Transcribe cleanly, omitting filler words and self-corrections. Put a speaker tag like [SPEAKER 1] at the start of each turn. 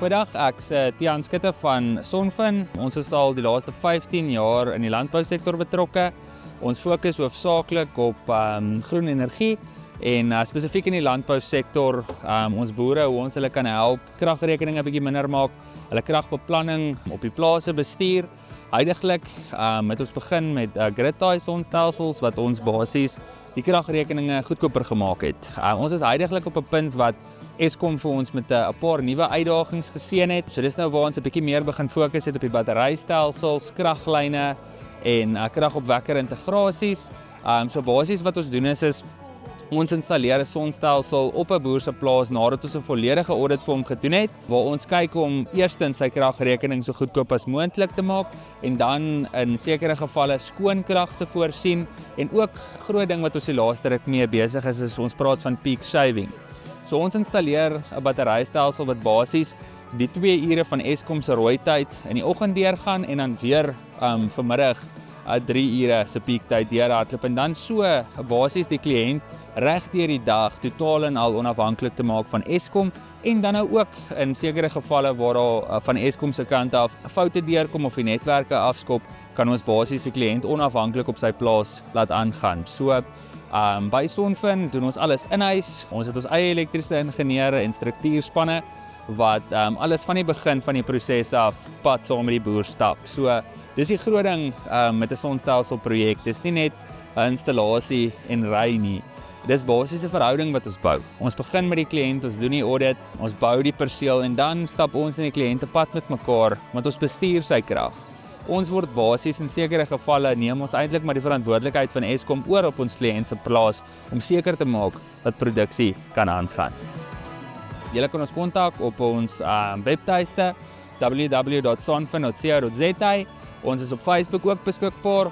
[SPEAKER 1] Goeiedag, ek's Tiaan Skutte van Sonfin. Ons is al die laaste 15 jaar in die landbousektor betrokke. Ons fokus hoofsaaklik op groen energie en spesifiek in die landbousektor, ons boere, hoe ons hulle kan help, kragrekeninge bietjie minder maak, hulle kragbeplanning op die plase bestuur. Huidiglik het ons begin met grid-tie sonstelsels wat ons basies die kragrekeninge goedkoper gemaak het. Ons is huidiglik op 'n punt wat Eskom vir ons met 'n paar nuwe uitdagings geseën het. So dis nou waar ons 'n bietjie meer begin fokus het op die batterystelsels, kraglyne en kragopwekker integrasies. So basies wat ons doen is ons installeer 'n sonstelsel op 'n boer se plaas nadat ons 'n volledige audit vir hom gedoen het, waar ons kyk om eerstens sy kragrekening so goedkoop as moontlik te maak en dan in sekere gevalle skoon krag te voorsien en ook groot ding wat ons die laaste ruk mee besig is ons praat van peak shaving. So ons installeer 'n batterystelsel wat basies die 2 ure van Eskom se rooi tyd in die oggend deurgaan en dan weer vanmiddag 3 ure se piektyd deurhardloop en dan so basies die kliënt reg deur die dag totaal en al onafhanklik te maak van Eskom en dan nou ook in sekere gevalle waar daar van Eskom se kant af foute deurkom of die netwerke afskop, kan ons basies die kliënt onafhanklik op sy plaas laat aangaan. So by Sonfin doen ons alles in-huis. Ons het ons eie elektriese ingenieure en struktuurspanne wat alles van die begin van die proses af pad saam met die boer stap. So dis die groot ding met 'n sonstelsel projek. Dis nie net 'n installasie en ry nie. Dis basies 'n verhouding wat ons bou. Ons begin met die kliënt, ons doen die audit, ons bou die perseel en dan stap ons in die kliënt te pad met mekaar, want ons bestuur sy krag. Ons word basies in sekere gevalle neem ons eintlik maar die verantwoordelikheid van Eskom oor op ons kliënt se plaas om seker te maak dat produksie kan aangaan. Julle kan ons kontak op ons webtuiste www.sonfin.co.za. Ons is op Facebook ook beskikbaar.